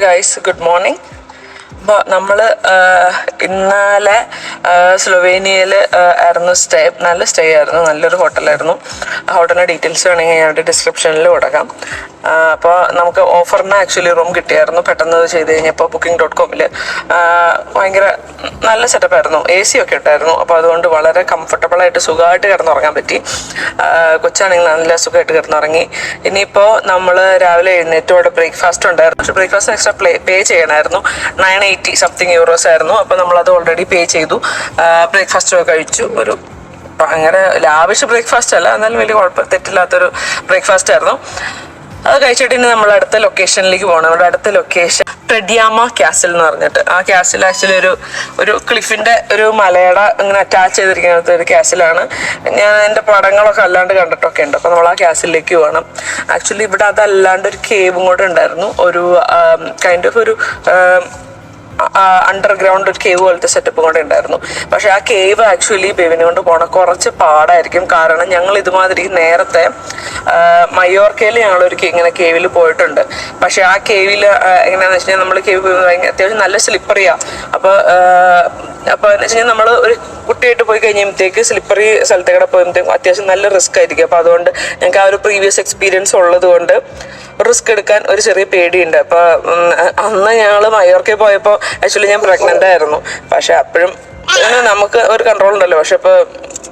Guys, good morning. അപ്പോൾ നമ്മൾ ഇന്നലെ സ്ലൊവേനിയയിൽ ആയിരുന്നു സ്റ്റേ. നല്ല സ്റ്റേ ആയിരുന്നു, നല്ലൊരു ഹോട്ടലായിരുന്നു. ആ ഹോട്ടലിൻ്റെ ഡീറ്റെയിൽസ് വേണമെങ്കിൽ ഞാൻ ഡിസ്ക്രിപ്ഷനിൽ കൊടുക്കാം. അപ്പോൾ നമുക്ക് ഓഫറിന് ആക്ച്വലി റൂം കിട്ടിയായിരുന്നു. പെട്ടെന്ന് ചെയ്ത് കഴിഞ്ഞപ്പോൾ Booking.comൽ ഭയങ്കര നല്ല സെറ്റപ്പായിരുന്നു. AC ഒക്കെ ഇട്ടായിരുന്നു. അപ്പോൾ അതുകൊണ്ട് വളരെ കംഫർട്ടബിളായിട്ട് സുഖമായിട്ട് കിടന്നുറങ്ങാൻ പറ്റി. കൊച്ചാണെങ്കിൽ നല്ല സുഖമായിട്ട് കിടന്നുറങ്ങി. ഇനിയിപ്പോൾ നമ്മൾ രാവിലെ എഴുന്നേറ്റ് അവിടെ ബ്രേക്ക്ഫാസ്റ്റ് ഉണ്ടായിരുന്നു. പക്ഷേ ബ്രേക്ക്ഫാസ്റ്റ് എക്സ്ട്രാ പേ ചെയ്യണമായിരുന്നു. 980 സംതിങ് euros ആയിരുന്നു. അപ്പോൾ നമ്മളത് ഓൾറെഡി പേ ചെയ്തു. ബ്രേക്ക്ഫാസ്റ്റ് കഴിച്ചു. ഒരു അങ്ങനെ ലാവിഷ് ബ്രേക്ക്ഫാസ്റ്റ് അല്ല, എന്നാലും വലിയ തെറ്റില്ലാത്തൊരു ബ്രേക്ക്ഫാസ്റ്റ് ആയിരുന്നു. അത് കഴിച്ചിട്ട് ഇനി നമ്മൾ അടുത്ത ലൊക്കേഷനിലേക്ക് പോകണം. നമ്മുടെ അടുത്ത ലൊക്കേഷൻ പെഡിയാമ കാസിൽ എന്ന് പറഞ്ഞിട്ട്. ആ കാസിൽ ആക്ച്വലി ഒരു ക്ലിഫിന്റെ ഒരു മലയുടെ ഇങ്ങനെ അറ്റാച്ച് ചെയ്തിരിക്കുന്ന ഒരു കാസിലാണ്. ഞാൻ എൻ്റെ പടങ്ങളൊക്കെ അല്ലാണ്ട് കണ്ടിട്ടൊക്കെ ഉണ്ട്. അപ്പോൾ നമ്മൾ ആ കാസിലേക്ക് പോകണം. ആക്ച്വലി ഇവിടെ അതല്ലാണ്ട് ഒരു കേവും കൂടെ ഉണ്ടായിരുന്നു. ഒരു കൈൻഡ് ഓഫ് ഒരു അണ്ടർഗ്രൗണ്ട് ഒരു കേവ് പോലത്തെ സെറ്റപ്പ് കൂടെ ഉണ്ടായിരുന്നു. പക്ഷെ ആ കേവ് ആക്ച്വലി ബെവിനെ കൊണ്ട് പോണ കുറച്ച് പാടായിരിക്കും. കാരണം ഞങ്ങൾ ഇതുമാതിരി നേരത്തെ മയോർക്കയിൽ ഞങ്ങളൊരു ഇങ്ങനെ കേവിൽ പോയിട്ടുണ്ട്. പക്ഷെ ആ കേവിൽ എങ്ങനെയാണെന്ന് വെച്ച് കഴിഞ്ഞാൽ നമ്മൾ കേവ് അത്യാവശ്യം നല്ല സ്ലിപ്പറിയാ. അപ്പോൾ എന്ന് വെച്ച് കഴിഞ്ഞാൽ നമ്മൾ ഒരു കുട്ടിയായിട്ട് പോയി കഴിഞ്ഞപ്പോഴത്തേക്ക് സ്ലിപ്പറി സ്ഥലത്തേക്കൂടെ പോകുമ്പോഴത്തേക്കും അത്യാവശ്യം നല്ല റിസ്ക് ആയിരിക്കും. അപ്പോൾ അതുകൊണ്ട് ഞങ്ങൾക്ക് ആ ഒരു പ്രീവിയസ് എക്സ്പീരിയൻസ് ഉള്ളത് കൊണ്ട് റിസ്ക് എടുക്കാൻ ഒരു ചെറിയ പേടിയുണ്ട്. അപ്പോൾ അന്ന് ഞങ്ങൾ മയോർക്കയിൽ പോയപ്പോൾ ആക്ച്വലി ഞാൻ പ്രഗ്നൻ്റ് ആയിരുന്നു. പക്ഷെ അപ്പോഴും നമുക്ക് ഒരു കൺട്രോൾ ഉണ്ടല്ലോ. പക്ഷെ ഇപ്പോൾ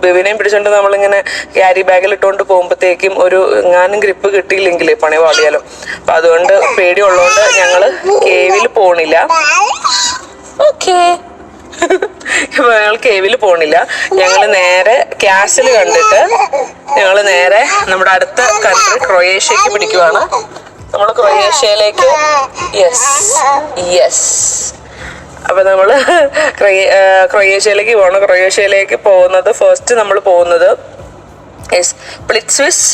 ബെവിനെയും പിടിച്ചുകൊണ്ട് നമ്മളിങ്ങനെ ക്യാരി ബാഗിൽ ഇട്ടുകൊണ്ട് പോകുമ്പോഴത്തേക്കും ഒരു എങ്ങാനും ഗ്രിപ്പ് കിട്ടിയില്ലെങ്കിൽ പണി പാളിയാലോ. അപ്പം അതുകൊണ്ട് പേടിയുള്ളതുകൊണ്ട് ഞങ്ങൾ കേവിൽ പോണില്ല. ഓക്കേ, ഇപ്പൊ ഞങ്ങൾ കേവിൽ പോണില്ല. ഞങ്ങൾ നേരെ കാസിൽ കണ്ടിട്ട് ഞങ്ങൾ നേരെ നമ്മുടെ അടുത്ത കൺട്രി ക്രൊയേഷ്യക്ക് പിടിക്കുവാണ്. നമ്മൾ ക്രൊയേഷ്യയിലേക്ക് യെസ് അപ്പൊ നമ്മൾ ക്രൊയേഷ്യയിലേക്ക് പോകണം. ക്രൊയേഷ്യയിലേക്ക് പോകുന്നത് ഫസ്റ്റ് നമ്മൾ പോകുന്നത് പ്ലിറ്റ്സ്വിസ്,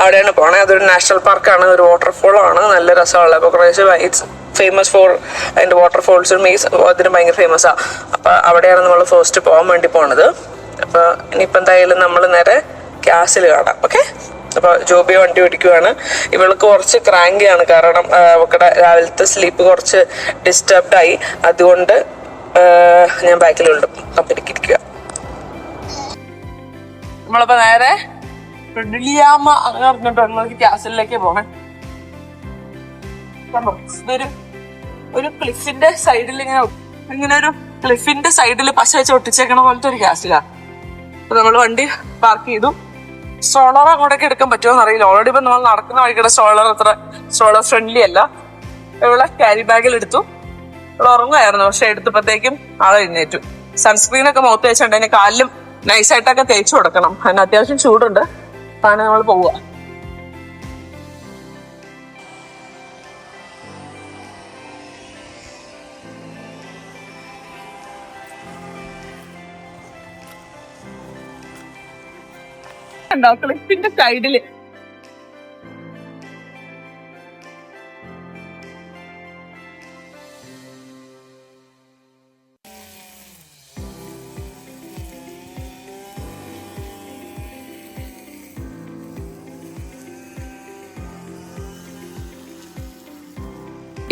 അവിടെയാണ് പോണേ. അതൊരു നാഷണൽ പാർക്കാണ്, ഒരു വാട്ടർഫോൾ ആണ്, നല്ല രസമുള്ള. അപ്പോൾ ക്രൊയേഷ്യ ഇറ്റ്സ് ഫേമസ് ഫോർ അതിൻ്റെ വാട്ടർഫോൾസും അതിന് ഭയങ്കര ഫേമസാണ്. അപ്പോൾ അവിടെയാണ് നമ്മൾ ഫസ്റ്റ് പോകാൻ വേണ്ടി പോണത്. അപ്പോൾ ഇനിയിപ്പോൾ എന്തായാലും നമ്മൾ നേരെ കാസിൽ കാണാം. ഓക്കെ, അപ്പോൾ ജോബി വണ്ടി ഓടിക്കുവാണ്. ഇവൾക്ക് കുറച്ച് ക്രാങ്കിയാണ്, കാരണം അവക്കടെ രാവിലത്തെ സ്ലീപ്പ് കുറച്ച് ഡിസ്റ്റർബ്ഡായി. അതുകൊണ്ട് ഞാൻ ബാക്കിലുണ്ട്, കമ്പനിക്ക്. നമ്മളപ്പോൾ നേരെ പെഡിയാമ അങ്ങനെ പറഞ്ഞിട്ട് കാസിലേക്ക് പോകണം. ഒരു ക്ലിഫിന്റെ സൈഡിൽ ഇങ്ങനെ ഒരു ക്ലിഫിന്റെ സൈഡിൽ പശ വെച്ച് ഒട്ടിച്ചേക്കണ പോലത്തെ ഒരു കാസിലാണ്. അപ്പൊ നമ്മൾ വണ്ടി പാർക്ക് ചെയ്തു. സോളർ അങ്ങോട്ടേക്ക് എടുക്കാൻ പറ്റുമോ അറിയില്ല. ഓൾറെഡി ഇപ്പൊ നമ്മൾ നടക്കുന്ന വഴിക്കടെ സോളർ ഫ്രണ്ട്ലി അല്ല. ഇവിടെ ക്യാരി ബാഗിൽ എടുത്തു. ഇവിടെ ഉറങ്ങുമായിരുന്നു, പക്ഷെ എടുത്തപ്പോഴത്തേക്കും ആളെ എഴുന്നേറ്റു. സൺസ്ക്രീനൊക്കെ മുഖത്ത് വെച്ചിട്ടുണ്ട്. അതിന് കാലിലും നൈസായിട്ടൊക്കെ തേച്ചു കൊടുക്കണം. അതിന് അത്യാവശ്യം ചൂടുണ്ട്. അങ്ങനെ നമ്മൾ പോവുക. ക്ലിപ്പിന്റെ സൈഡില്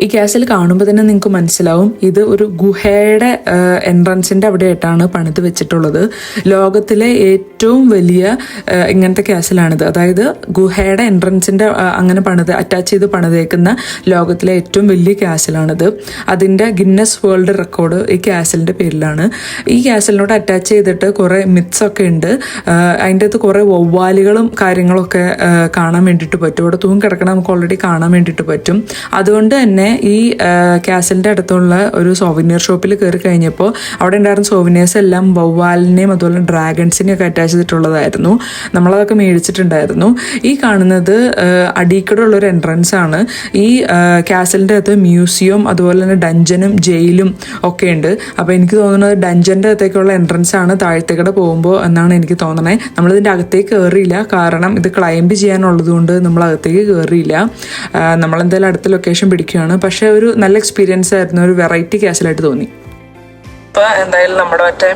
ഈ കാസിൽ കാണുമ്പോൾ തന്നെ നിങ്ങൾക്ക് മനസ്സിലാവും ഇത് ഒരു ഗുഹയുടെ എൻട്രൻസിൻ്റെ അവിടെയായിട്ടാണ് പണിത് വെച്ചിട്ടുള്ളത്. ലോകത്തിലെ ഏറ്റവും വലിയ ഇങ്ങനത്തെ കാസിലാണിത്. അതായത് ഗുഹയുടെ എൻട്രൻസിൻ്റെ അങ്ങനെ അറ്റാച്ച് ചെയ്ത് പണിതേക്കുന്ന ലോകത്തിലെ ഏറ്റവും വലിയ കാസിലാണിത്. അതിൻ്റെ ഗിന്നസ് വേൾഡ് റെക്കോർഡ് ഈ കാസിലിൻ്റെ പേരിലാണ്. ഈ കാസിലിനോട് അറ്റാച്ച് ചെയ്തിട്ട് കുറേ മിത്സ് ഒക്കെ ഉണ്ട്. അതിൻ്റെ അകത്ത് കുറേ വവ്വാലുകളും കാര്യങ്ങളൊക്കെ കാണാൻ വേണ്ടിയിട്ട് പറ്റും. ഇവിടെ തൂങ്ങി കിടക്കണം നമുക്ക് ഓൾറെഡി കാണാൻ വേണ്ടിയിട്ട് പറ്റും. അതുകൊണ്ട് തന്നെ ഈ കാസിലിൻ്റെ അടുത്തുള്ള ഒരു സോവിനിയർ ഷോപ്പിൽ കയറി കഴിഞ്ഞപ്പോൾ അവിടെ ഉണ്ടായിരുന്ന സോവിനിയേഴ്സ് എല്ലാം വവ്വാലിനെയും അതുപോലെ ഡ്രാഗൺസിനെയും ഒക്കെ അറ്റാച്ച് ചെയ്തിട്ടുള്ളതായിരുന്നു. നമ്മളതൊക്കെ മേടിച്ചിട്ടുണ്ടായിരുന്നു. ഈ കാണുന്നത് അടീക്കടെ ഉള്ളൊരു എൻട്രൻസ് ആണ്. ഈ കാസിലിൻ്റെ അകത്ത് മ്യൂസിയം അതുപോലെ തന്നെ ഡഞ്ചനും ജയിലും ഒക്കെ ഉണ്ട്. അപ്പോൾ എനിക്ക് തോന്നുന്നത് ഡഞ്ചൻ്റെ അകത്തേക്കുള്ള എൻട്രൻസ് ആണ് താഴത്തേക്കടെ പോകുമ്പോൾ എന്നാണ് എനിക്ക് തോന്നണേ. നമ്മളിതിൻ്റെ അകത്തേക്ക് കയറിയില്ല, കാരണം ഇത് ക്ലൈംബ് ചെയ്യാനുള്ളത് കൊണ്ട് നമ്മൾ അകത്തേക്ക് കയറിയില്ല. നമ്മളെന്തായാലും അടുത്ത ലൊക്കേഷൻ പിടിക്കുകയാണ്. പക്ഷേ ഒരു നല്ല എക്സ്പീരിയൻസ് ആയിരുന്നു, ഒരു വെറൈറ്റി കാസിലായിട്ട് തോന്നി. ഇനിയിപ്പോൾ എന്തായാലും നമ്മുടെ മറ്റേ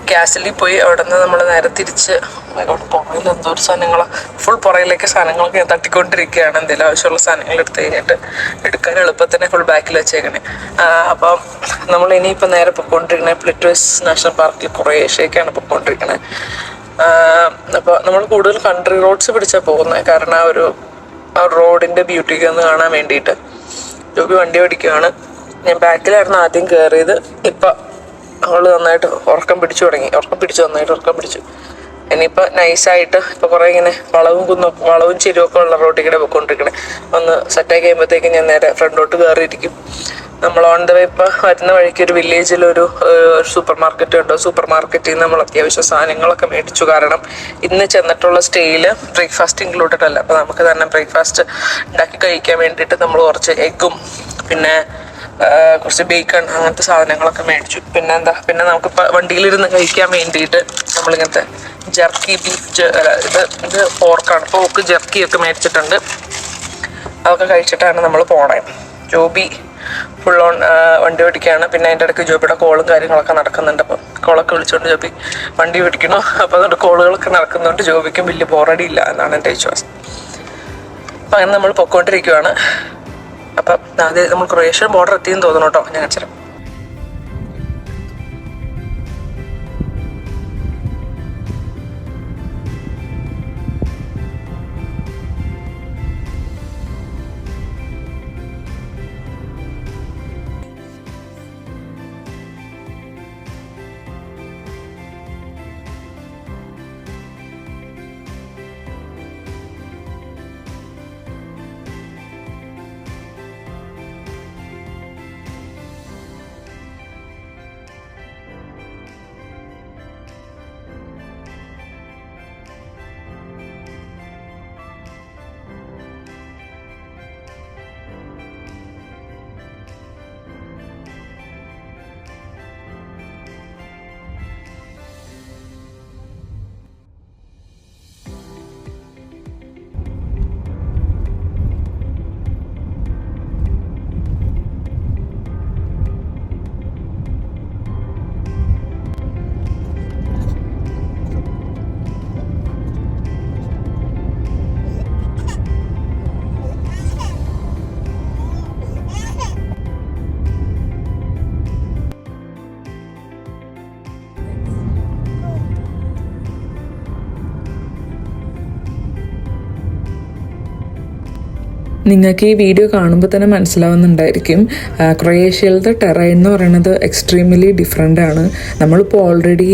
ക്യാസിലിൽ പോയി അവിടെ നിന്ന് നമ്മൾ നേരെ തിരിച്ച് പുറയിൽ എന്തോ ഒരു സാധനങ്ങൾ ഫുൾ പുറയിലേക്ക് സാധനങ്ങളൊക്കെ ഞാൻ തട്ടിക്കൊണ്ടിരിക്കുകയാണ്. എന്തെങ്കിലും ആവശ്യമുള്ള സാധനങ്ങൾ എടുത്ത് കഴിഞ്ഞിട്ട് എടുക്കാൻ എളുപ്പത്തിന് ഫുൾ ബാക്കിൽ വെച്ചേക്കണേ. അപ്പം നമ്മൾ ഇനിയിപ്പോൾ നേരെ പൊയ്ക്കൊണ്ടിരിക്കണേ പ്ലിറ്റ്വിസ് നാഷണൽ പാർക്കിൽ ക്രൊയേഷ്യക്കാണ് പൊയ്ക്കൊണ്ടിരിക്കണേ. അപ്പോൾ നമ്മൾ കൂടുതൽ കൺട്രി റോഡ്സ് പിടിച്ചാൽ പോകുന്നത്. കാരണം ആ റോഡിൻ്റെ ബ്യൂട്ടിക്ക് ഒന്ന് കാണാൻ വേണ്ടിയിട്ട്. ജോബി വണ്ടി ഓടിക്കുകയാണ്. ഞാൻ ബാക്കിലായിരുന്നു ആദ്യം കയറിയത്. ഇപ്പം അവൾ നന്നായിട്ട് ഉറക്കം പിടിച്ചു. ഇനിയിപ്പോൾ നൈസായിട്ട് ഇപ്പോൾ കുറേ ഇങ്ങനെ വളവും ചെരുവൊക്കെ ഉള്ള റോഡിൽ കൂടെ പോയിക്കൊണ്ടിരിക്കണേ. ഒന്ന് സെറ്റാക്കി കഴിയുമ്പോഴത്തേക്കും ഞാൻ നേരെ ഫ്രണ്ടോട്ട് കയറിയിരിക്കും. നമ്മൾ ഓൺ ദ വേ ഇപ്പോൾ വരുന്ന വഴിക്ക് ഒരു വില്ലേജിലൊരു സൂപ്പർ മാർക്കറ്റ് ഉണ്ട്. സൂപ്പർ മാർക്കറ്റിൽ നിന്ന് നമ്മൾ അത്യാവശ്യം സാധനങ്ങളൊക്കെ മേടിച്ചു. കാരണം ഇന്ന് ചെന്നിട്ടുള്ള സ്റ്റേയിൽ ബ്രേക്ക്ഫാസ്റ്റ് ഇൻക്ലൂഡഡ് അല്ല. അപ്പോൾ നമുക്ക് തന്നെ ബ്രേക്ക്ഫാസ്റ്റ് ഉണ്ടാക്കി കഴിക്കാൻ വേണ്ടിയിട്ട് നമ്മൾ കുറച്ച് എഗ്ഗും പിന്നെ കുറച്ച് ബേക്കൺ അങ്ങനത്തെ സാധനങ്ങളൊക്കെ മേടിച്ചു. പിന്നെ നമുക്കിപ്പോൾ വണ്ടിയിലിരുന്ന് കഴിക്കാൻ വേണ്ടിയിട്ട് നമ്മളിങ്ങനത്തെ ജർക്കി ബീഫ് ഇത് പോർക്ക് ജർക്കിയൊക്കെ മേടിച്ചിട്ടുണ്ട്. അതൊക്കെ കഴിച്ചിട്ടാണ് നമ്മൾ പോണേ. ജോബി ഫുൾ ഓൺ വണ്ടി ഓടിക്കുകയാണ്. പിന്നെ അതിൻ്റെ ഇടയ്ക്ക് ജോബിയുടെ കോളും കാര്യങ്ങളൊക്കെ നടക്കുന്നുണ്ട്. അപ്പം കോളൊക്കെ വിളിച്ചുകൊണ്ട് ജോബി വണ്ടി ഓടിക്കണോ. അപ്പോൾ അതുകൊണ്ട് കോളുകളൊക്കെ നടക്കുന്നുണ്ട്. ജോബിക്കും വലിയ ബോറടി ഇല്ല എന്നാണ് എൻ്റെ വിശ്വാസം. അപ്പം അങ്ങനെ നമ്മൾ പൊയ്ക്കൊണ്ടിരിക്കുകയാണ്. അപ്പം ആദ്യം നമ്മൾ ക്രൊയേഷ്യൻ ബോർഡർ എത്തിയെന്ന് തോന്നുന്നു കേട്ടോ. ഞാൻ അച്ഛനും നിങ്ങൾക്ക് ഈ വീഡിയോ കാണുമ്പോൾ തന്നെ മനസ്സിലാവുന്നുണ്ടായിരിക്കും ക്രൊയേഷ്യയിലത്തെ ടെറൈൻ എന്ന് പറയുന്നത് എക്സ്ട്രീംലി ഡിഫറെൻ്റ് ആണ്. നമ്മളിപ്പോൾ ഓൾറെഡി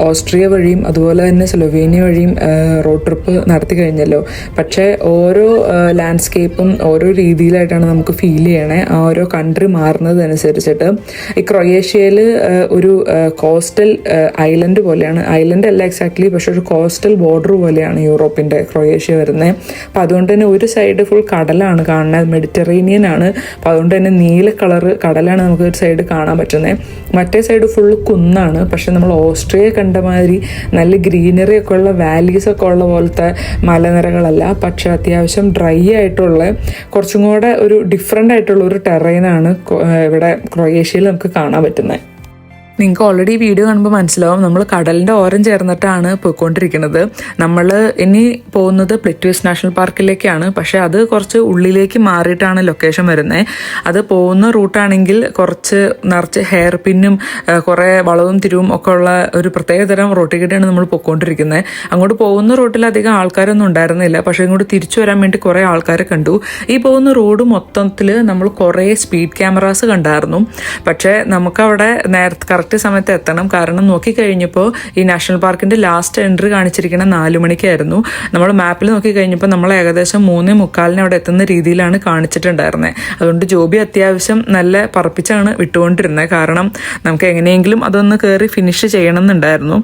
ഓസ്ട്രിയ വഴിയും അതുപോലെ തന്നെ സ്ലൊവേനിയ വഴിയും റോഡ് ട്രിപ്പ് നടത്തി കഴിഞ്ഞല്ലോ. പക്ഷേ ഓരോ ലാൻഡ്സ്കേപ്പും ഓരോ രീതിയിലായിട്ടാണ് നമുക്ക് ഫീൽ ചെയ്യണേ. ഓരോ കൺട്രി മാറുന്നതനുസരിച്ചിട്ട് ഈ ക്രൊയേഷ്യയിൽ ഒരു കോസ്റ്റൽ ഐലൻഡ് പോലെയാണ്. ഐലൻഡ് അല്ല എക്സാക്ട്ലി, പക്ഷെ ഒരു കോസ്റ്റൽ ബോർഡർ പോലെയാണ് യൂറോപ്പിൻ്റെ ക്രൊയേഷ്യ വരുന്നത്. അപ്പം അതുകൊണ്ട് തന്നെ ഒരു സൈഡ് ഫുൾ കടലാണ് കാണുന്നത്, മെഡിറ്ററേനിയൻ ആണ്. അപ്പം അതുകൊണ്ട് തന്നെ നീല കളറ് കടലാണ് നമുക്ക് ഒരു സൈഡ് കാണാൻ പറ്റുന്നത്. മറ്റേ സൈഡ് ഫുള്ള് കുന്നാണ്. പക്ഷെ നമ്മൾ ഓസ്ട്രിയ കണ്ട മാതിരി നല്ല ഗ്രീനറി ഒക്കെ ഉള്ള വാലീസൊക്കെ ഉള്ള പോലത്തെ മലനിരകളല്ല. പക്ഷെ അത്യാവശ്യം ഡ്രൈ ആയിട്ടുള്ള കുറച്ചും കൂടെ ഒരു ഡിഫറെൻ്റ് ആയിട്ടുള്ള ഒരു ടെറൈനാണ് ഇവിടെ ക്രൊയേഷ്യയിൽ നമുക്ക് കാണാൻ പറ്റുന്നത്. നിങ്ങൾക്ക് ഓൾറെഡി വീഡിയോ കാണുമ്പോൾ മനസ്സിലാവും നമ്മൾ കടലിൻ്റെ ഓരം ചേർന്നിട്ടാണ് പോയിക്കൊണ്ടിരിക്കുന്നത്. നമ്മൾ ഇനി പോകുന്നത് പ്ലിറ്റ്വിസ് നാഷണൽ പാർക്കിലേക്കാണ്. പക്ഷേ അത് കുറച്ച് ഉള്ളിലേക്ക് മാറിയിട്ടാണ് ലൊക്കേഷൻ വരുന്നത്. അത് പോകുന്ന റൂട്ടാണെങ്കിൽ കുറച്ച് നിറച്ച് ഹെയർ പിന്നും കുറേ വളവും തിരിവും ഒക്കെ ഉള്ള ഒരു പ്രത്യേകതരം റോട്ടിലൂടെയാണ് നമ്മൾ പോയിക്കൊണ്ടിരിക്കുന്നത്. അങ്ങോട്ട് പോകുന്ന റൂട്ടിൽ അധികം ആൾക്കാരൊന്നും ഉണ്ടായിരുന്നില്ല. പക്ഷേ ഇങ്ങോട്ട് തിരിച്ചു വരാൻ വേണ്ടി കുറേ ആൾക്കാരെ കണ്ടു. ഈ പോകുന്ന റോഡ് മൊത്തത്തിൽ നമ്മൾ കുറേ സ്പീഡ് ക്യാമറാസ് കണ്ടായിരുന്നു. പക്ഷേ നമുക്കവിടെ നേരത്തെ കറക്റ്റ് സമയത്ത് എത്തണം. കാരണം നോക്കിക്കഴിഞ്ഞപ്പോൾ ഈ നാഷണൽ പാർക്കിൻ്റെ ലാസ്റ്റ് എൻട്രി കാണിച്ചിരിക്കുന്ന 4 മണിക്കായിരുന്നു. നമ്മൾ മാപ്പിൽ നോക്കിക്കഴിഞ്ഞപ്പോൾ നമ്മൾ ഏകദേശം 3:45 അവിടെ എത്തുന്ന രീതിയിലാണ് കാണിച്ചിട്ടുണ്ടായിരുന്നത്. അതുകൊണ്ട് ജോബി അത്യാവശ്യം നല്ല പറപ്പിച്ചാണ് വിട്ടുകൊണ്ടിരുന്നത്. കാരണം നമുക്ക് എങ്ങനെയെങ്കിലും അതൊന്ന് കയറി ഫിനിഷ് ചെയ്യണം എന്നുണ്ടായിരുന്നു.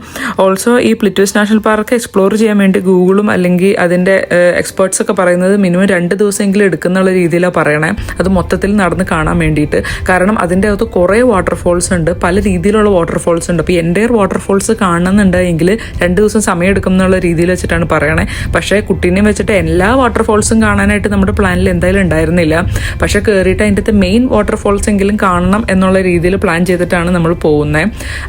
ഓൾസോ ഈ പ്ലിറ്റ്വിസ് നാഷണൽ പാർക്ക് എക്സ്പ്ലോർ ചെയ്യാൻ വേണ്ടി ഗൂഗിളും അല്ലെങ്കിൽ അതിൻ്റെ എക്സ്പേർട്സ് ഒക്കെ പറയുന്നത് മിനിമം 2 ദിവസമെങ്കിലും എടുക്കുന്നുള്ള രീതിയിലാണ് പറയണേ. അത് മൊത്തത്തിൽ നടന്ന് കാണാൻ വേണ്ടിയിട്ട്. കാരണം അതിൻ്റെ അകത്ത് കുറേ വാട്ടർഫോൾസ് ഉണ്ട്. പല രീതിയിൽ രീതിയിലുള്ള വാട്ടർഫോൾസ് ഉണ്ട്. അപ്പോൾ എൻ്റെ വാട്ടർഫോൾസ് കാണണമെന്നുണ്ടെങ്കിൽ 2 ദിവസം സമയം എടുക്കും എന്നുള്ള രീതിയിൽ വെച്ചിട്ടാണ് പറയണേ. പക്ഷേ കുട്ടീനെ വെച്ചിട്ട് എല്ലാ വാട്ടർഫോൾസും കാണാനായിട്ട് നമ്മുടെ പ്ലാനിൽ എന്തായാലും ഉണ്ടായിരുന്നില്ല. പക്ഷേ കയറിയിട്ട് അതിൻ്റെ മെയിൻ വാട്ടർഫോൾസ് എങ്കിലും കാണണം എന്നുള്ള രീതിയിൽ പ്ലാൻ ചെയ്തിട്ടാണ് നമ്മൾ പോകുന്നത്.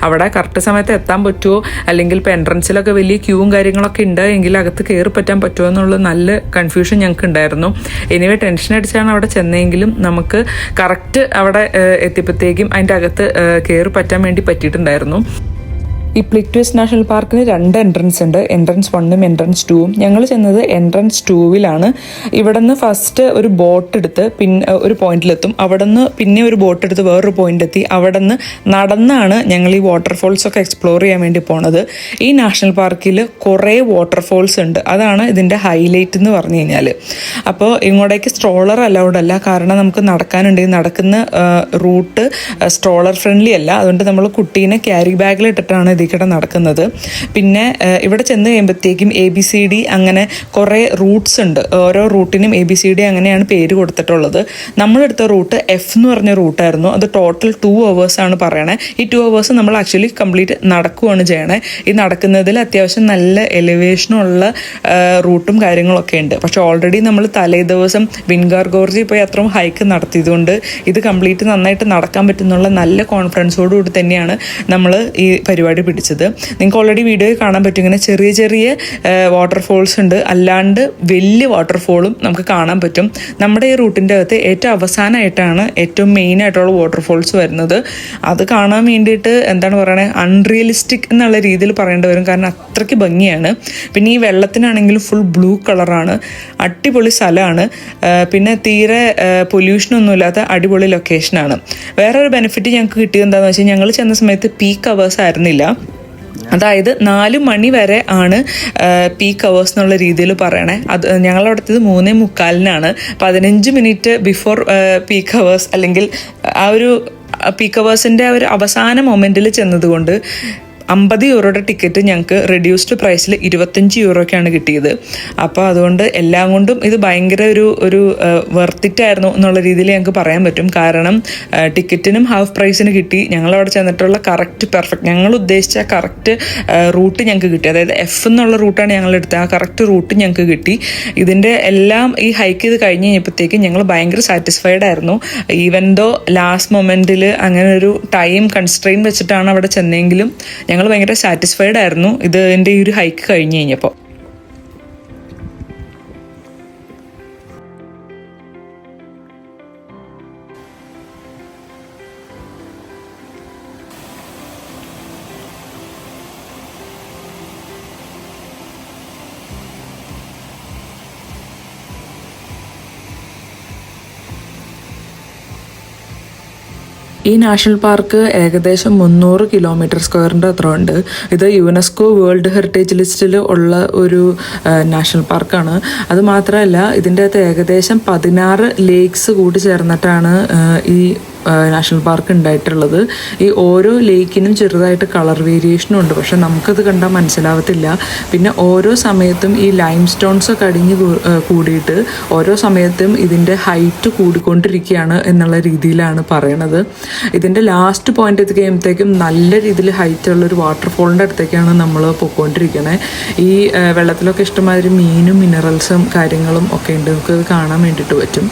അവിടെ കറക്റ്റ് സമയത്ത് എത്താൻ പറ്റുമോ, അല്ലെങ്കിൽ ഇപ്പോൾ എൻട്രൻസിലൊക്കെ വലിയ ക്യൂവും കാര്യങ്ങളൊക്കെ ഉണ്ടെങ്കിൽ അകത്ത് കയറി പറ്റാൻ പറ്റുമോ എന്നുള്ള നല്ല കൺഫ്യൂഷൻ ഞങ്ങൾക്ക് ഉണ്ടായിരുന്നു. എനിവേ ടെൻഷൻ അടിച്ചാണ് അവിടെ ചെന്നെങ്കിലും നമുക്ക് കറക്റ്റ് അവിടെ എത്തിയപ്പോഴത്തേക്കും അതിൻ്റെ അകത്ത് കയറി പറ്റാൻ വേണ്ടി പറ്റിയിട്ടുണ്ടായിരുന്നു. ഈ പ്ലിറ്റ്വിസ് നാഷണൽ പാർക്കിന് 2 എൻട്രൻസ് ഉണ്ട്, എൻട്രൻസ് 1ഉം എൻട്രൻസ് 2ഉം. ഞങ്ങൾ ചെന്നത് എൻട്രൻസ് 2വിലാണ്. ഇവിടെ നിന്ന് ഫസ്റ്റ് ഒരു ബോട്ട് എടുത്ത് പിന്നെ ഒരു പോയിന്റിലെത്തും, അവിടെ നിന്ന് പിന്നെ ഒരു ബോട്ട് എടുത്ത് വേറൊരു പോയിന്റിലെത്തി, അവിടെ നിന്ന് നടന്നാണ് ഞങ്ങൾ ഈ വാട്ടർഫോൾസ് ഒക്കെ എക്സ്പ്ലോർ ചെയ്യാൻ വേണ്ടി പോണത്. ഈ നാഷണൽ പാർക്കിൽ കുറേ വാട്ടർഫോൾസ് ഉണ്ട്, അതാണ് ഇതിൻ്റെ ഹൈലൈറ്റ് എന്ന് പറഞ്ഞു കഴിഞ്ഞാൽ. അപ്പോൾ ഇങ്ങോട്ടേക്ക് സ്ട്രോളർ അലൗഡ് അല്ല, കാരണം നമുക്ക് നടക്കാനുണ്ടെങ്കിൽ നടക്കുന്ന റൂട്ട് സ്ട്രോളർ ഫ്രണ്ട്ലി അല്ല. അതുകൊണ്ട് നമ്മൾ കുട്ടീനെ ക്യാരി ബാഗിൽ ഇട്ടിട്ടാണ് ഇതിൽക്കിടെ നടക്കുന്നത്. പിന്നെ ഇവിടെ ചെന്ന് കഴിയുമ്പോഴത്തേക്കും ABCD അങ്ങനെ കുറേ റൂട്ട്സ് ഉണ്ട്. ഓരോ റൂട്ടിനും ABCD അങ്ങനെയാണ് പേര് കൊടുത്തിട്ടുള്ളത്. നമ്മളെടുത്ത റൂട്ട് F എന്ന് പറഞ്ഞ റൂട്ടായിരുന്നു. അത് ടോട്ടൽ 2 hours ആണ് പറയണേ. ഈ 2 hours നമ്മൾ ആക്ച്വലി കംപ്ലീറ്റ് നടക്കുകയാണ് ചെയ്യണേ. ഈ നടക്കുന്നതിൽ അത്യാവശ്യം നല്ല എലിവേഷനുള്ള റൂട്ടും കാര്യങ്ങളൊക്കെ ഉണ്ട്. പക്ഷെ ഓൾറെഡി നമ്മൾ തലേ ദിവസം വിൻഗാർ ഗോർജി പോയി അത്രയും ഹൈക്ക് നടത്തിയതുകൊണ്ട് ഇത് കംപ്ലീറ്റ് നന്നായിട്ട് നടക്കാൻ പറ്റുന്നുള്ള നല്ല കോൺഫിഡൻസോടുകൂടി തന്നെയാണ് നമ്മൾ ഈ പരിപാടി പിടിച്ചത്. നിങ്ങൾക്ക് ഓൾറെഡി വീഡിയോയിൽ കാണാൻ പറ്റും, ഇങ്ങനെ ചെറിയ ചെറിയ വാട്ടർഫോൾസ് ഉണ്ട്, അല്ലാണ്ട് വലിയ വാട്ടർഫോളും നമുക്ക് കാണാൻ പറ്റും. നമ്മുടെ ഈ റൂട്ടിൻ്റെ അകത്ത് ഏറ്റവും അവസാനമായിട്ടാണ് ഏറ്റവും മെയിൻ ആയിട്ടുള്ള വാട്ടർഫോൾസ് വരുന്നത്. അത് കാണാൻ വേണ്ടിയിട്ട് എന്താണ് പറയണേ, അൺറിയലിസ്റ്റിക് എന്നുള്ള രീതിയിൽ പറയേണ്ടി വരും, കാരണം അത്രയ്ക്ക് ഭംഗിയാണ്. പിന്നെ ഈ വെള്ളത്തിനാണെങ്കിലും ഫുൾ ബ്ലൂ കളറാണ്, അടിപൊളി സ്ഥലമാണ്. പിന്നെ തീരെ പൊല്യൂഷനൊന്നും ഇല്ലാത്ത അടിപൊളി ലൊക്കേഷനാണ്. വേറൊരു ബെനിഫിറ്റ് ഞങ്ങൾക്ക് കിട്ടിയത് എന്താണെന്ന് വെച്ചാൽ ഞങ്ങൾ ചെന്ന സമയത്ത് പീക്ക് അവേഴ്സ് ആയിരുന്നില്ല. അതായത് 4 മണി വരെ ആണ് പീക്ക് അവേഴ്സ് എന്നുള്ള രീതിയിൽ പറയണേ. അത് ഞങ്ങളവിടുത്തത് 3:45 15 മിനിറ്റ് ബിഫോർ പീക്ക് അവേഴ്സ്, അല്ലെങ്കിൽ ആ ഒരു പീക്ക് അവേഴ്സിൻ്റെ ആ ഒരു അവസാന മൊമെൻറ്റിൽ ചെന്നതുകൊണ്ട് 50 യൂറോയുടെ ടിക്കറ്റ് ഞങ്ങൾക്ക് റെഡ്യൂസ്ഡ് പ്രൈസിൽ 25 യൂറോയ്ക്കാണ് കിട്ടിയത്. അപ്പോൾ അതുകൊണ്ട് എല്ലാം കൊണ്ടും ഇത് ഭയങ്കര ഒരു വെർത്തിറ്റായിരുന്നു എന്നുള്ള രീതിയിൽ ഞങ്ങൾക്ക് പറയാൻ പറ്റും. കാരണം ടിക്കറ്റിനും ഹാഫ് പ്രൈസിന് കിട്ടി. ഞങ്ങളവിടെ ചെന്നിട്ടുള്ള കറക്റ്റ് പെർഫെക്റ്റ് ഞങ്ങൾ ഉദ്ദേശിച്ച കറക്റ്റ് റൂട്ട് ഞങ്ങൾക്ക് കിട്ടി. അതായത് F എന്നുള്ള റൂട്ടാണ് ഞങ്ങൾ എടുത്തത്. ആ കറക്റ്റ് റൂട്ട് ഞങ്ങൾക്ക് കിട്ടി. ഇതിൻ്റെ എല്ലാം ഈ ഹൈക്ക് ചെയ്ത് കഴിഞ്ഞ് കഴിഞ്ഞപ്പോഴത്തേക്കും ഞങ്ങൾ ഭയങ്കര സാറ്റിസ്ഫൈഡ് ആയിരുന്നു. ഈവൻ ദോ ലാസ്റ്റ് മൊമെൻറ്റിൽ അങ്ങനെ ഒരു ടൈം കൺസ്ട്രെയിൻ വെച്ചിട്ടാണ് അവിടെ ചെന്നെങ്കിലും ഞങ്ങൾ ഭയങ്കര സാറ്റിസ്ഫൈഡ് ആയിരുന്നു ഇതിൻ്റെ ഈ ഒരു ഹൈക്ക് കഴിഞ്ഞ് കഴിഞ്ഞപ്പോൾ. ഈ നാഷണൽ പാർക്ക് ഏകദേശം 300 കിലോമീറ്റർ സ്ക്വയറിൻ്റെ അത്ര ഉണ്ട്. ഇത് യുനെസ്കോ വേൾഡ് ഹെറിറ്റേജ് ലിസ്റ്റിൽ ഉള്ള ഒരു നാഷണൽ പാർക്കാണ്. അത് മാത്രമല്ല ഇതിൻ്റെ അകത്ത് ഏകദേശം 16 ലേക്സ് കൂടി ചേർന്നിട്ടാണ് ഈ നാഷണൽ പാർക്ക് ഉണ്ടായിട്ടുള്ളത്. ഈ ഓരോ ലേക്കിനും ചെറുതായിട്ട് കളർ വേരിയേഷനും ഉണ്ട്, പക്ഷെ നമുക്കത് കണ്ടാൽ മനസ്സിലാവത്തില്ല. പിന്നെ ഓരോ സമയത്തും ഈ ലൈം സ്റ്റോൺസ് ഒക്കെ അടിഞ്ഞ് കൂടിയിട്ട് ഓരോ സമയത്തും ഇതിൻ്റെ ഹൈറ്റ് കൂടിക്കൊണ്ടിരിക്കുകയാണ് എന്നുള്ള രീതിയിലാണ് പറയണത്. ഇതിൻ്റെ ലാസ്റ്റ് പോയിന്റ് എത്തി കഴിയുമ്പോഴത്തേക്കും നല്ല രീതിയിൽ ഹൈറ്റ് ഉള്ളൊരു വാട്ടർഫോളിൻ്റെ അടുത്തേക്കാണ് നമ്മൾ പോയിക്കൊണ്ടിരിക്കണേ. ഈ വെള്ളത്തിലൊക്കെ ഇഷ്ടമാതിരി മീനും മിനറൽസും കാര്യങ്ങളും ഒക്കെ ഉണ്ട്, നമുക്കത് കാണാൻ വേണ്ടിയിട്ട് പറ്റും.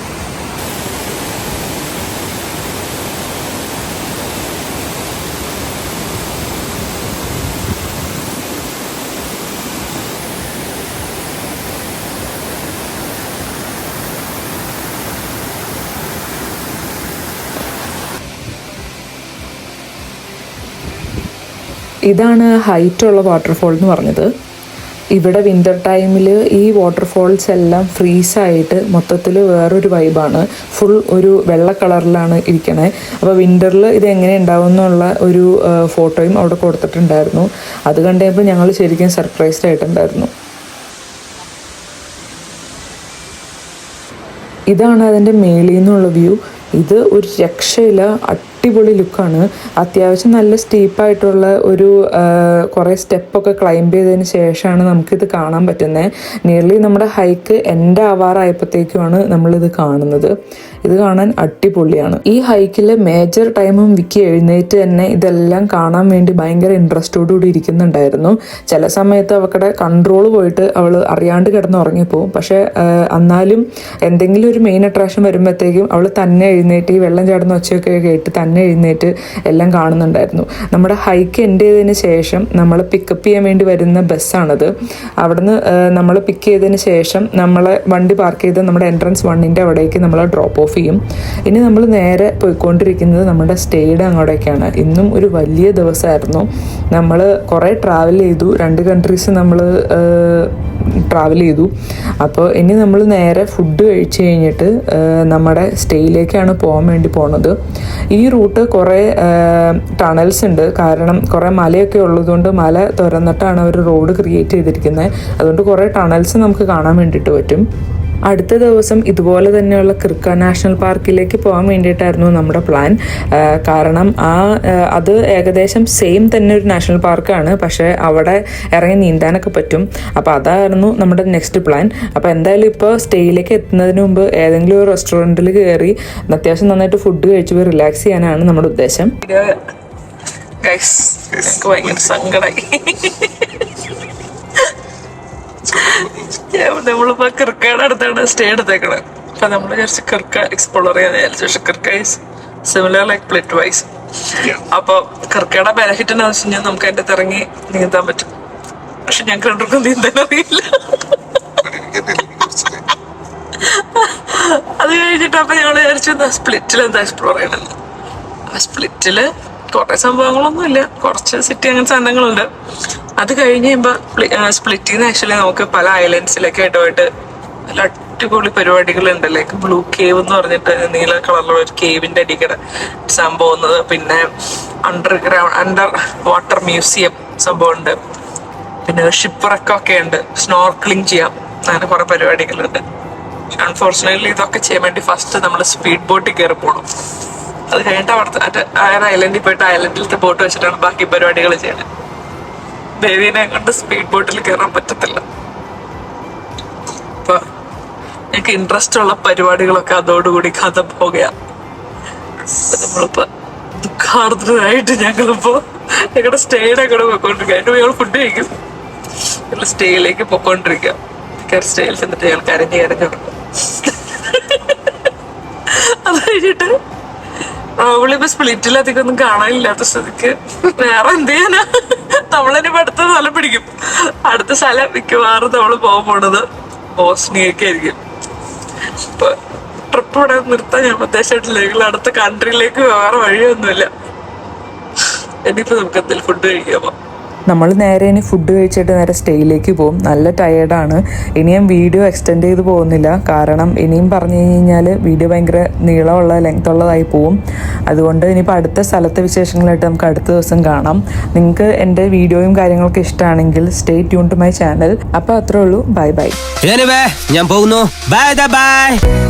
ഇതാണ് ഹൈറ്റുള്ള വാട്ടർഫോൾ എന്ന് പറഞ്ഞത്. ഇവിടെ വിൻ്റർ ടൈമിൽ ഈ വാട്ടർഫോൾസ് എല്ലാം ഫ്രീസായിട്ട് മൊത്തത്തിൽ വേറൊരു വൈബാണ്. ഫുൾ ഒരു വെള്ള കളറിലാണ് ഇരിക്കണേ. അപ്പോൾ വിൻ്ററിൽ ഇത് എങ്ങനെ ഉണ്ടാവും എന്നുള്ള ഒരു ഫോട്ടോയും അവിടെ കൊടുത്തിട്ടുണ്ടായിരുന്നു. അത് കണ്ടപ്പോൾ ഞങ്ങൾ ശരിക്കും സർപ്രൈസ്ഡ് ആയിട്ടുണ്ടായിരുന്നു. ഇതാണ് അതിൻ്റെ മേളിൽ നിന്നുള്ള വ്യൂ. ഇത് ഒരു രക്ഷയില്ല, അടിപൊളി ലുക്കാണ്. അത്യാവശ്യം നല്ല സ്റ്റീപ്പായിട്ടുള്ള ഒരു കുറേ സ്റ്റെപ്പൊക്കെ ക്ലൈംബ് ചെയ്തതിന് ശേഷമാണ് നമുക്കിത് കാണാൻ പറ്റുന്നത്. നിയർലി നമ്മുടെ ഹൈക്ക് എൻ്റെ ആവാറായപ്പോഴത്തേക്കുമാണ് നമ്മളിത് കാണുന്നത്. ഇത് കാണാൻ അടിപൊളിയാണ്. ഈ ഹൈക്കിലെ മേജർ ടൈമും വിക്കി എഴുന്നേറ്റ് തന്നെ ഇതെല്ലാം കാണാൻ വേണ്ടി ഭയങ്കര ഇൻട്രസ്റ്റോടുകൂടി ഇരിക്കുന്നുണ്ടായിരുന്നു. ചില സമയത്ത് അവക്കടെ കൺട്രോൾ പോയിട്ട് അവൾ അറിയാണ്ട് കിടന്ന് ഉറങ്ങിപ്പോവും. പക്ഷേ എന്നാലും എന്തെങ്കിലും ഒരു മെയിൻ അട്രാക്ഷൻ വരുമ്പോഴത്തേക്കും അവൾ തന്നെ എഴുന്നേറ്റ് ഈ വെള്ളം ചാടുന്ന ഒച്ചയൊക്കെ കേട്ട് തന്നെ എഴുന്നേറ്റ് എല്ലാം കാണുന്നുണ്ടായിരുന്നു. നമ്മുടെ ഹൈക്ക് എൻഡ് ചെയ്തതിന് ശേഷം നമ്മൾ പിക്കപ്പ് ചെയ്യാൻ വേണ്ടി വരുന്ന ബസ്സാണത്. അവിടുന്ന് നമ്മൾ പിക്ക് ചെയ്തതിന് ശേഷം നമ്മളെ വണ്ടി പാർക്ക് ചെയ്ത് നമ്മുടെ എൻട്രൻസ് 1-ൻ്റെ അവിടേക്ക് നമ്മളെ ഡ്രോപ്പ് ഓഫ് ചെയ്യും. ഇനി നമ്മൾ നേരെ പോയിക്കൊണ്ടിരിക്കുന്നത് നമ്മുടെ സ്റ്റേയുടെ അങ്ങോട്ടേക്കാണ്. ഇന്നും ഒരു വലിയ ദിവസമായിരുന്നു. നമ്മൾ കുറേ ട്രാവൽ ചെയ്തു, 2 കൺട്രീസ് നമ്മൾ ട്രാവൽ ചെയ്തു. അപ്പോൾ ഇനി നമ്മൾ നേരെ ഫുഡ് കഴിച്ച് കഴിഞ്ഞിട്ട് നമ്മുടെ സ്റ്റേയിലേക്കാണ് പോകാൻ വേണ്ടി പോണത്. ഈ റൂട്ട് കുറേ ടണൽസ് ഉണ്ട്. കാരണം കുറേ മലയൊക്കെ ഉള്ളതുകൊണ്ട് മല തുറന്നിട്ടാണ് അവർ റോഡ് ക്രിയേറ്റ് ചെയ്തിരിക്കുന്നത്. അതുകൊണ്ട് കുറേ ടണൽസ് നമുക്ക് കാണാൻ വേണ്ടിയിട്ട് പറ്റും. അടുത്ത ദിവസം ഇതുപോലെ തന്നെയുള്ള കിർക്ക നാഷണൽ പാർക്കിലേക്ക് പോകാൻ വേണ്ടിയിട്ടായിരുന്നു നമ്മുടെ പ്ലാൻ. കാരണം അത് ഏകദേശം സെയിം തന്നെ ഒരു നാഷണൽ പാർക്കാണ്, പക്ഷേ അവിടെ ഇറങ്ങി നീന്താനൊക്കെ പറ്റും. അപ്പോൾ അതായിരുന്നു നമ്മുടെ നെക്സ്റ്റ് പ്ലാൻ. അപ്പോൾ എന്തായാലും ഇപ്പോൾ സ്റ്റേയിലേക്ക് എത്തുന്നതിന് മുമ്പ് ഏതെങ്കിലും ഒരു റെസ്റ്റോറൻറ്റിൽ കയറി അത്യാവശ്യം നന്നായിട്ട് ഫുഡ് കഴിച്ച് പോയി റിലാക്സ് ചെയ്യാനാണ് നമ്മുടെ ഉദ്ദേശം. ഭയങ്കര സങ്കടമായി. നമ്മളിപ്പോ കിർക്കയുടെ അടുത്താണ് സ്റ്റേ എടുത്തേക്കണത്. അപ്പൊ നമ്മൾ വിചാരിച്ച് കിർക്ക എക്സ്പ്ലോർ ചെയ്യാന്ന് വിചാരിച്ചു. പക്ഷെ കിർക്ക ഈസ് സിമിലർ ലൈക്ക് പ്ലിറ്റ് വൈസ്. അപ്പൊ കിർക്കയുടെ ബെനിഫിറ്റ് എന്ന് വെച്ച് കഴിഞ്ഞാൽ നമുക്ക് അതിന്റെ ഇറങ്ങി നീന്താൻ പറ്റും. പക്ഷെ ഞങ്ങൾക്ക് രണ്ടുപേർക്കും നീന്താൻ അറിയില്ല. അത് കഴിഞ്ഞിട്ട് അപ്പൊ ഞങ്ങൾ വിചാരിച്ചു സ്പ്ലിറ്റിൽ എന്താ എക്സ്പ്ലോർ ചെയ്യണമെന്ന്. ആ സ്പ്ലിറ്റില് കുറെ സംഭവങ്ങളൊന്നും ഇല്ല, കുറച്ച് സിറ്റി അങ്ങനെ സാധനങ്ങളുണ്ട്. അത് കഴിഞ്ഞ് കഴിയുമ്പോൾ സ്പ്ലിറ്റിൽ നിന്ന് ആക്ച്വലി നമുക്ക് പല ഐലൻഡ്സിലൊക്കെ ആയിട്ട് പോയിട്ട് നല്ല അടിപൊളി പരിപാടികളുണ്ട്. ലൈക്ക് ബ്ലൂ കേവ് എന്ന് പറഞ്ഞിട്ട് നീല കളറിലുള്ള ഒരു കേവിന്റെ അടിക്കടെ സംഭവം. പിന്നെ അണ്ടർ വാട്ടർ മ്യൂസിയം സംഭവമുണ്ട്. പിന്നെ ഷിപ്പ്റക്കൊക്കെ ഉണ്ട്, സ്നോർക്ലിംഗ് ചെയ്യാം, അങ്ങനെ കുറെ പരിപാടികളുണ്ട്. അൺഫോർച്ചുനേറ്റ്ലി ഇതൊക്കെ ചെയ്യാൻ വേണ്ടി ഫസ്റ്റ് നമ്മൾ സ്പീഡ് ബോട്ടിൽ കയറി പോകണം. അത് കഴിഞ്ഞിട്ട് അവിടുത്തെ ഐലൻഡിൽ പോയിട്ട് ഐലൻഡിലത്തെ ബോട്ട് വെച്ചിട്ടാണ് ബാക്കി പരിപാടികൾ ചെയ്യണത്. ദേവീനെ കൊണ്ട് സ്പീഡ് ബോട്ടിൽ കയറാൻ പറ്റത്തില്ല. അപ്പൊ എനിക്ക് ഇൻട്രസ്റ്റ് ഉള്ള പരിപാടികളൊക്കെ അതോടുകൂടി കഥ പോകുകയാണ്. നമ്മളിപ്പോ ദുഃഖാർദ്രമായിട്ട് ഞങ്ങളിപ്പോ ഞങ്ങളുടെ സ്റ്റേയുടെ കൂടെ പോയിക്കൊണ്ടിരിക്കുക. അതിന്റെ ഞങ്ങൾ ഫുഡ് കഴിക്കും, ഞങ്ങൾ സ്റ്റേയിലേക്ക് പോയിക്കൊണ്ടിരിക്കുക. സ്റ്റേയിൽ ചെന്നിട്ട് ഞങ്ങൾ കരഞ്ഞു കിടക്കും. അത് കഴിഞ്ഞിട്ട് അവളിപ്പോ സ്പ്ലിറ്റിലധികം ഒന്നും കാണാനില്ലാത്ത സ്ഥിതിക്ക് വേറെ എന്ത് ചെയ്യാനാ, നമ്മളിനിപ്പോ അടുത്ത സ്ഥലം പിടിക്കും. അടുത്ത സ്ഥലം മിക്കവാറും നമ്മള് പോകാൻ പോണത് ബോസ്നിയൊക്കെ ആയിരിക്കും. ഇപ്പൊ ട്രിപ്പ് ഇവിടെ നിർത്താൻ ഞാൻ ഉദ്ദേശമായിട്ടില്ലെങ്കിൽ അടുത്ത കൺട്രിയിലേക്ക് വേറെ വഴിയൊന്നുമില്ല. ഇനിയിപ്പോ നമുക്ക് എന്തെങ്കിലും ഫുഡ് കഴിക്കാമോ? നമ്മൾ നേരെ ഇനി ഫുഡ് കഴിച്ചിട്ട് നേരെ സ്റ്റേയിലേക്ക് പോകും. നല്ല ടയേർഡാണ്. ഇനി ഞാൻ വീഡിയോ എക്സ്റ്റെൻഡ് ചെയ്ത് പോകുന്നില്ല, കാരണം ഇനിയും പറഞ്ഞു കഴിഞ്ഞാൽ വീഡിയോ ഭയങ്കര നീളമുള്ള ലെങ്ത്തുള്ളതായി പോവും. അതുകൊണ്ട് ഇനിയിപ്പോൾ അടുത്ത സ്ഥലത്തെ വിശേഷങ്ങളായിട്ട് നമുക്ക് അടുത്ത ദിവസം കാണാം. നിങ്ങൾക്ക് എൻ്റെ വീഡിയോയും കാര്യങ്ങളൊക്കെ ഇഷ്ടമാണെങ്കിൽ stay tune to my channel. അപ്പോൾ അത്രേ ഉള്ളൂ. Bye bye. ഞാൻ പോകുന്നു. Bye by.